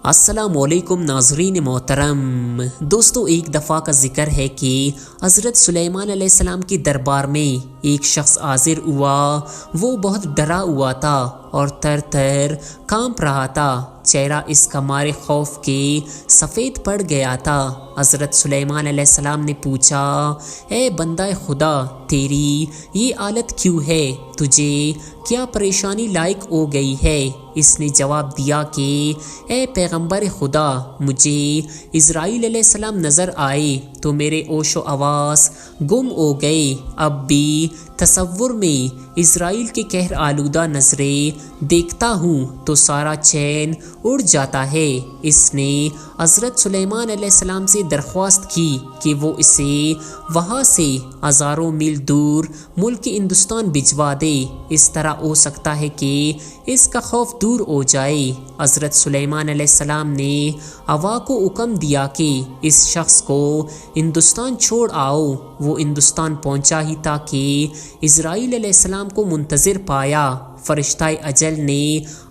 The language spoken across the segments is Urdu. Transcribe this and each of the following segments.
السلام علیکم ناظرین محترم دوستو، ایک دفعہ کا ذکر ہے کہ حضرت سلیمان علیہ السلام کے دربار میں ایک شخص حاضر ہوا۔ وہ بہت ڈرا ہوا تھا اور تر تر کانپ رہا تھا، چہرہ اس کا مارے خوف کے سفید پڑ گیا تھا۔ حضرت سلیمان علیہ السلام نے پوچھا، اے بندہ خدا، تیری یہ حالت کیوں ہے؟ تجھے کیا پریشانی لاحق ہو گئی ہے؟ اس نے جواب دیا کہ اے پیغمبر خدا، مجھے اسرائیل علیہ السلام نظر آئے تو میرے ہوش و حواس گم ہو گئے۔ اب بھی تصور میں اسرائیل کے قہر آلودہ نظریں دیکھتا ہوں تو سارا چین اڑ جاتا ہے۔ اس نے حضرت سلیمان علیہ السلام سے درخواست کی کہ وہ اسے وہاں سے ہزاروں میل دور ملک ہندوستان بھجوا دے، اس طرح ہو سکتا ہے کہ اس کا خوف دور ہو جائے۔ حضرت سلیمان علیہ السلام نے ہوا کو حکم دیا کہ اس شخص کو ہندوستان چھوڑ آؤ۔ وہ ہندوستان پہنچا ہی تھا کہ اسرائیل علیہ السلام کو منتظر پایا۔ فرشتہ اجل نے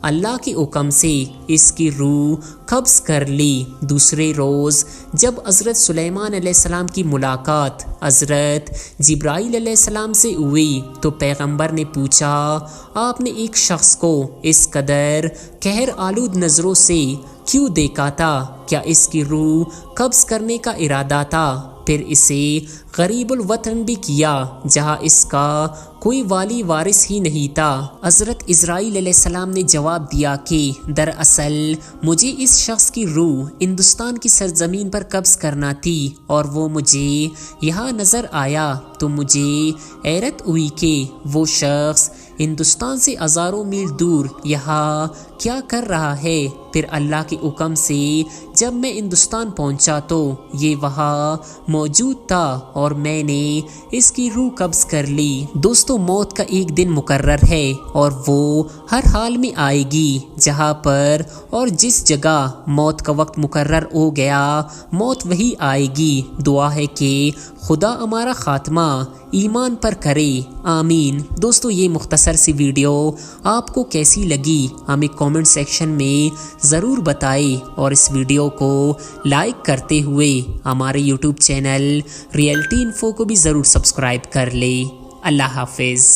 اللہ کے حکم سے اس کی روح قبض کر لی۔ دوسرے روز جب حضرت سلیمان علیہ السلام کی ملاقات حضرت جبرائیل علیہ السلام سے ہوئی تو پیغمبر نے پوچھا، آپ نے ایک شخص کو اس قدر قہر آلود نظروں سے کیوں دیکھا تھا؟ کیا اس کی روح قبض کرنے کا ارادہ تھا؟ پھر اسے غریب الوطن بھی کیا جہاں اس کا کوئی والی وارث ہی نہیں تھا۔ حضرت اسرائیل علیہ السلام نے جواب دیا کہ دراصل مجھے اس شخص کی روح ہندوستان کی سرزمین پر قبض کرنا تھی اور وہ مجھے یہاں نظر آیا تو مجھے حیرت ہوئی کہ وہ شخص ہندوستان سے ہزاروں میل دور یہاں کیا کر رہا ہے۔ پھر اللہ کے حکم سے جب میں ہندوستان پہنچا تو یہ وہاں موجود تھا اور میں نے اس کی روح قبض کر لی۔ دوستو، موت کا ایک دن مقرر ہے اور وہ ہر حال میں آئے گی۔ جہاں پر اور جس جگہ موت کا وقت مقرر ہو گیا، موت وہی آئے گی۔ دعا ہے کہ خدا ہمارا خاتمہ ایمان پر کرے، آمین۔ دوستو، یہ مختصر سی ویڈیو آپ کو کیسی لگی ہمیں کامنٹ سیکشن میں ضرور بتائیں، اور اس ویڈیو کو لائک کرتے ہوئے ہمارے یوٹیوب چینل ریئلٹی انفو کو بھی ضرور سبسکرائب کر لیں۔ اللہ حافظ۔